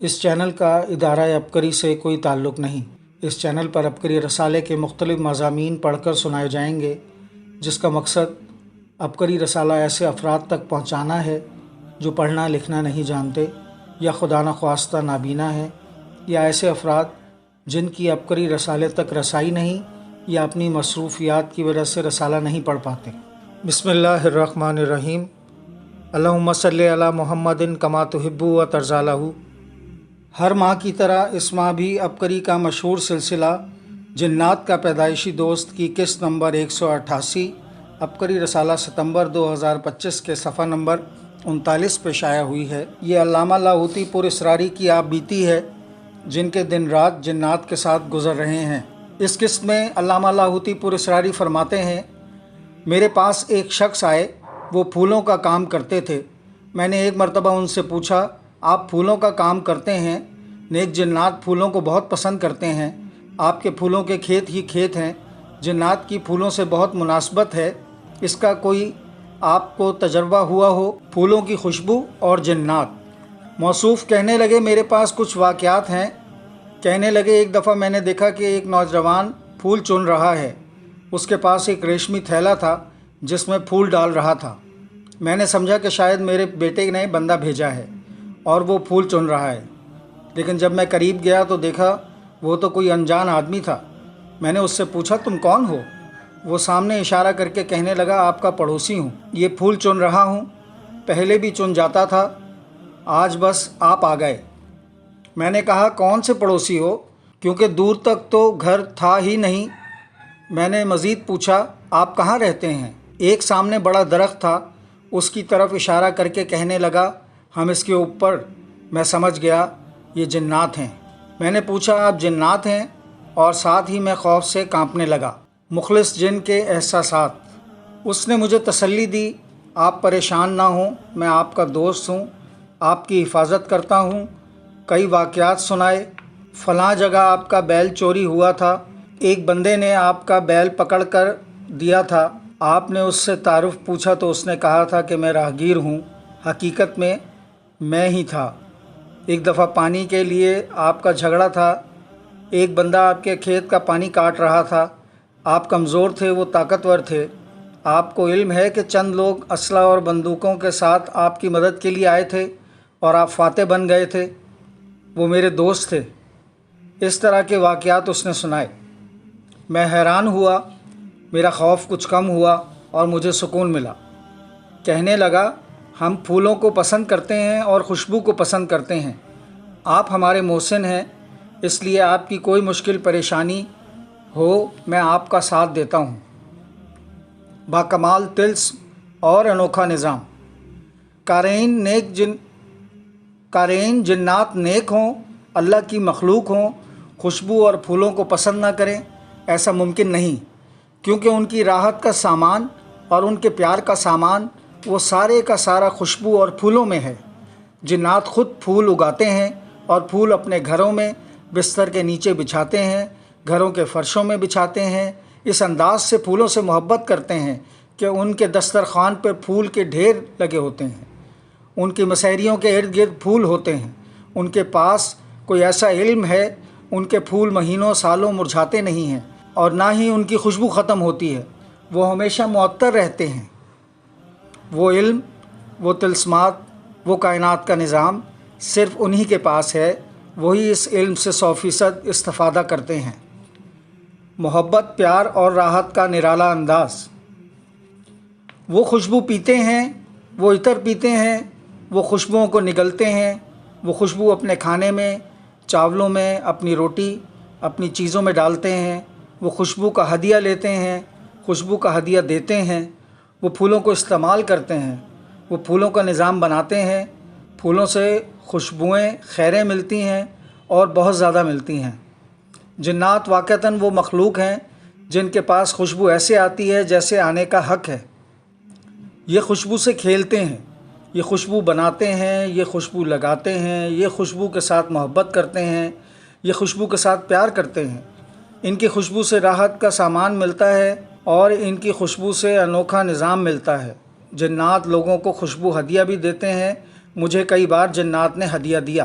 اس channel کا ادارہ عبقری سے کوئی تعلق نہیں۔ اس چینل پر عبقری رسالے کے مختلف مضامین پڑھ کر سنائے جائیں گے، جس کا مقصد عبقری رسالہ ایسے افراد تک پہنچانا ہے جو پڑھنا لکھنا نہیں جانتے یا خدا نخواستہ نابینا ہیں، یا ایسے افراد جن کی عبقری رسالے تک رسائی نہیں یا اپنی مصروفیات کی وجہ سے رسالہ نہیں پڑھ پاتے۔ بسم اللہ الرحمن الرحیم۔ اللہم صلی علی محمد کما تحب و ترضی لہ۔ ہر ماہ کی طرح اس ماہ بھی عبقری کا مشہور سلسلہ جنات کا پیدائشی دوست کی قسط نمبر 188 عبقری رسالہ ستمبر 2025 کے صفحہ نمبر 39 پہ شائع ہوئی ہے۔ یہ علامہ لاہوتی پر اسراری کی آپ بیتی ہے، جن کے دن رات جنات کے ساتھ گزر رہے ہیں۔ اس قسط میں علامہ لاہوتی پر اسراری فرماتے ہیں، میرے پاس ایک شخص آئے، وہ پھولوں کا کام کرتے تھے۔ میں نے ایک مرتبہ ان سے پوچھا، آپ پھولوں کا کام کرتے ہیں؟ نیک جنات پھولوں کو بہت پسند کرتے ہیں، آپ کے پھولوں کے کھیت ہی کھیت ہیں، جنات کی پھولوں سے بہت مناسبت ہے، اس کا کوئی آپ کو تجربہ ہوا ہو؟ پھولوں کی خوشبو اور جنات۔ موصوف کہنے لگے، میرے پاس کچھ واقعات ہیں۔ کہنے لگے، ایک دفعہ میں نے دیکھا کہ ایک نوجوان پھول چن رہا ہے، اس کے پاس ایک ریشمی تھیلا تھا جس میں پھول ڈال رہا تھا۔ میں نے سمجھا کہ شاید میرے بیٹے نے بندہ بھیجا ہے اور وہ پھول چن رہا ہے، لیکن جب میں قریب گیا تو دیکھا وہ تو کوئی انجان آدمی تھا۔ میں نے اس سے پوچھا، تم کون ہو؟ وہ سامنے اشارہ کر کے کہنے لگا، آپ کا پڑوسی ہوں، یہ پھول چن رہا ہوں، پہلے بھی چن جاتا تھا، آج بس آپ آ گئے۔ میں نے کہا، کون سے پڑوسی ہو؟ کیونکہ دور تک تو گھر تھا ہی نہیں۔ میں نے مزید پوچھا، آپ کہاں رہتے ہیں؟ ایک سامنے بڑا درخت تھا، اس کی طرف اشارہ کر کے کہنے لگا، ہم اس کے اوپر۔ میں سمجھ گیا یہ جنات ہیں۔ میں نے پوچھا، آپ جنات ہیں؟ اور ساتھ ہی میں خوف سے کانپنے لگا۔ مخلص جن کے احساسات۔ اس نے مجھے تسلی دی، آپ پریشان نہ ہوں، میں آپ کا دوست ہوں، آپ کی حفاظت کرتا ہوں۔ کئی واقعات سنائے، فلاں جگہ آپ کا بیل چوری ہوا تھا، ایک بندے نے آپ کا بیل پکڑ کر دیا تھا، آپ نے اس سے تعارف پوچھا تو اس نے کہا تھا کہ میں راہگیر ہوں، حقیقت میں ہی تھا۔ ایک دفعہ پانی کے لیے آپ کا جھگڑا تھا، ایک بندہ آپ کے کھیت کا پانی کاٹ رہا تھا، آپ کمزور تھے، وہ طاقتور تھے۔ آپ کو علم ہے کہ چند لوگ اسلحہ اور بندوقوں کے ساتھ آپ کی مدد کے لیے آئے تھے اور آپ فاتح بن گئے تھے، وہ میرے دوست تھے۔ اس طرح کے واقعات اس نے سنائے۔ میں حیران ہوا، میرا خوف کچھ کم ہوا اور مجھے سکون ملا۔ کہنے لگا، ہم پھولوں کو پسند کرتے ہیں اور خوشبو کو پسند کرتے ہیں، آپ ہمارے محسن ہیں، اس لیے آپ کی کوئی مشکل پریشانی ہو میں آپ کا ساتھ دیتا ہوں۔ باکمال طلسم اور انوکھا نظام۔ قارئین جنات نیک ہوں، اللہ کی مخلوق ہوں، خوشبو اور پھولوں کو پسند نہ کریں، ایسا ممکن نہیں، کیونکہ ان کی راحت کا سامان اور ان کے پیار کا سامان وہ سارے کا سارا خوشبو اور پھولوں میں ہے۔ جنات خود پھول اگاتے ہیں اور پھول اپنے گھروں میں بستر کے نیچے بچھاتے ہیں، گھروں کے فرشوں میں بچھاتے ہیں، اس انداز سے پھولوں سے محبت کرتے ہیں کہ ان کے دسترخوان پر پھول کے ڈھیر لگے ہوتے ہیں، ان کی مسحریوں کے ارد گرد پھول ہوتے ہیں، ان کے پاس کوئی ایسا علم ہے، ان کے پھول مہینوں سالوں مرجھاتے نہیں ہیں اور نہ ہی ان کی خوشبو ختم ہوتی ہے، وہ ہمیشہ معطر رہتے ہیں۔ وہ علم، وہ طلسمات، وہ کائنات کا نظام صرف انہی کے پاس ہے، وہی اس علم سے 100% استفادہ کرتے ہیں۔ محبت، پیار اور راحت کا نرالا انداز۔ وہ خوشبو پیتے ہیں، وہ عطر پیتے ہیں، وہ خوشبوؤں کو نگلتے ہیں، وہ خوشبو اپنے کھانے میں، چاولوں میں، اپنی روٹی، اپنی چیزوں میں ڈالتے ہیں، وہ خوشبو کا ہدیہ لیتے ہیں، خوشبو کا ہدیہ دیتے ہیں، وہ پھولوں کو استعمال کرتے ہیں، وہ پھولوں کا نظام بناتے ہیں، پھولوں سے خوشبوئیں، خیریں ملتی ہیں اور بہت زیادہ ملتی ہیں۔ جنات واقعتاً وہ مخلوق ہیں جن کے پاس خوشبو ایسے آتی ہے جیسے آنے کا حق ہے۔ یہ خوشبو سے کھیلتے ہیں، یہ خوشبو بناتے ہیں، یہ خوشبو لگاتے ہیں، یہ خوشبو کے ساتھ محبت کرتے ہیں، یہ خوشبو کے ساتھ پیار کرتے ہیں۔ ان کی خوشبو سے راحت کا سامان ملتا ہے اور ان کی خوشبو سے انوکھا نظام ملتا ہے۔ جنات لوگوں کو خوشبو ہدیہ بھی دیتے ہیں، مجھے کئی بار جنات نے ہدیہ دیا۔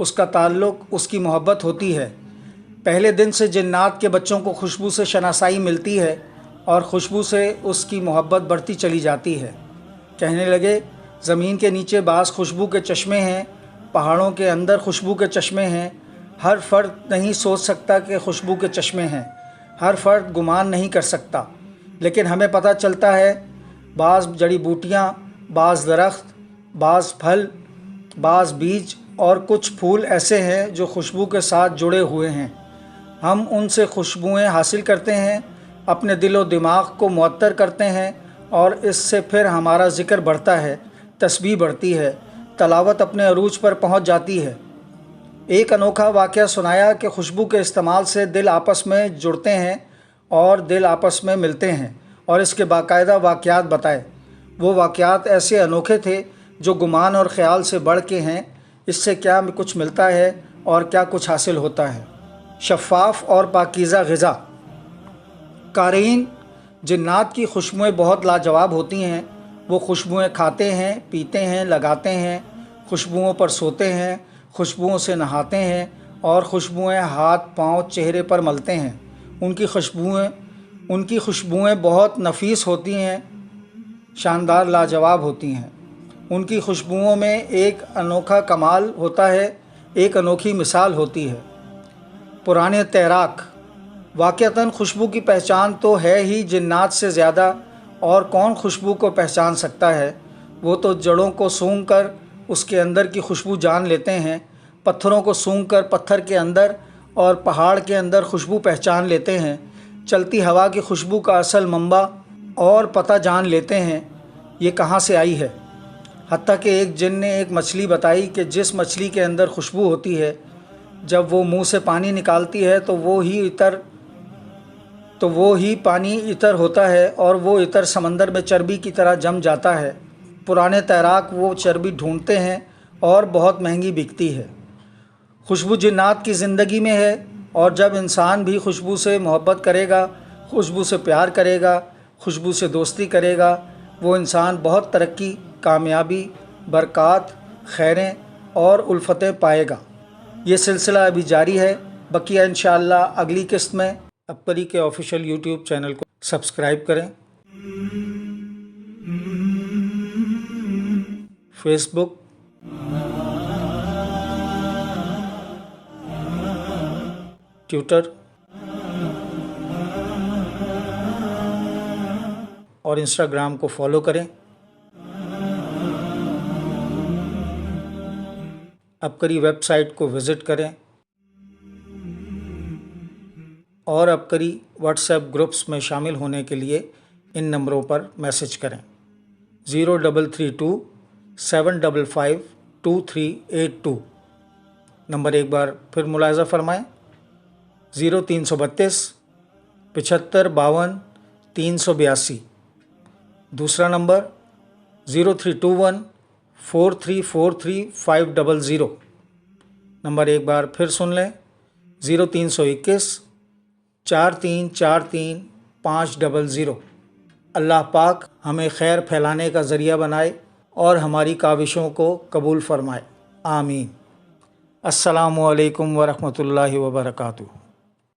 اس کا تعلق، اس کی محبت ہوتی ہے۔ پہلے دن سے جنات کے بچوں کو خوشبو سے شناسائی ملتی ہے اور خوشبو سے اس کی محبت بڑھتی چلی جاتی ہے۔ کہنے لگے زمین کے نیچے بعض خوشبو کے چشمے ہیں، پہاڑوں کے اندر خوشبو کے چشمے ہیں۔ ہر فرد نہیں سوچ سکتا کہ خوشبو کے چشمے ہیں، ہر فرد گمان نہیں کر سکتا، لیکن ہمیں پتہ چلتا ہے بعض جڑی بوٹیاں، بعض درخت، بعض پھل، بعض بیج اور کچھ پھول ایسے ہیں جو خوشبو کے ساتھ جڑے ہوئے ہیں۔ ہم ان سے خوشبوئیں حاصل کرتے ہیں، اپنے دل و دماغ کو معطر کرتے ہیں اور اس سے پھر ہمارا ذکر بڑھتا ہے، تسبیح بڑھتی ہے، تلاوت اپنے عروج پر پہنچ جاتی ہے۔ ایک انوکھا واقعہ سنایا کہ خوشبو کے استعمال سے دل آپس میں جڑتے ہیں اور دل آپس میں ملتے ہیں، اور اس کے باقاعدہ واقعات بتائے۔ وہ واقعات ایسے انوکھے تھے جو گمان اور خیال سے بڑھ کے ہیں۔ اس سے کیا کچھ ملتا ہے اور کیا کچھ حاصل ہوتا ہے۔ شفاف اور پاکیزہ غذا۔ قارئین، جنات کی خوشبوئیں بہت لاجواب ہوتی ہیں۔ وہ خوشبوئیں کھاتے ہیں، پیتے ہیں، لگاتے ہیں، خوشبوؤں پر سوتے ہیں، خوشبوؤں سے نہاتے ہیں اور خوشبوئیں ہاتھ، پاؤں، چہرے پر ملتے ہیں۔ ان کی خوشبوئیں بہت نفیس ہوتی ہیں، شاندار، لاجواب ہوتی ہیں۔ ان کی خوشبوؤں میں ایک انوکھا کمال ہوتا ہے، ایک انوکھی مثال ہوتی ہے۔ پرانے تیراک۔ واقعتاً خوشبو کی پہچان تو ہے ہی جنات سے زیادہ، اور کون خوشبو کو پہچان سکتا ہے؟ وہ تو جڑوں کو سونگھ کر اس کے اندر کی خوشبو جان لیتے ہیں، پتھروں کو سونگھ کر پتھر کے اندر اور پہاڑ کے اندر خوشبو پہچان لیتے ہیں، چلتی ہوا کی خوشبو کا اصل منبع اور پتہ جان لیتے ہیں، یہ کہاں سے آئی ہے۔ حتیٰ کہ ایک جن نے ایک مچھلی بتائی کہ جس مچھلی کے اندر خوشبو ہوتی ہے، جب وہ منہ سے پانی نکالتی ہے تو وہی پانی عطر ہوتا ہے اور وہ عطر سمندر میں چربی کی طرح جم جاتا ہے۔ پرانے تیراک وہ چربی ڈھونڈتے ہیں اور بہت مہنگی بکتی ہے۔ خوشبو جنات کی زندگی میں ہے، اور جب انسان بھی خوشبو سے محبت کرے گا، خوشبو سے پیار کرے گا، خوشبو سے دوستی کرے گا، وہ انسان بہت ترقی، کامیابی، برکات، خیریں اور الفتیں پائے گا۔ یہ سلسلہ ابھی جاری ہے، بقیہ انشاءاللہ اگلی قسط میں۔ عبقری کے آفیشیل یوٹیوب چینل کو سبسکرائب کریں، فیس بک، ٹویٹر اور انسٹاگرام کو فالو کریں۔ عبقری ویب سائٹ کو وزٹ کریں اور عبقری واٹس ایپ گروپس میں شامل ہونے کے لیے ان نمبروں پر میسج کریں: 033275528382۔ نمبر ایک بار پھر ملاحظہ فرمائیں: 0332 7552 382۔ دوسرا نمبر 0321 4343 500۔ نمبر ایک بار پھر سن لیں: 0321 4343 500۔ اللہ پاک ہمیں خیر پھیلانے کا ذریعہ بنائے اور ہماری کاوشوں کو قبول فرمائے، آمین۔ السلام علیکم ورحمۃ اللہ وبرکاتہ۔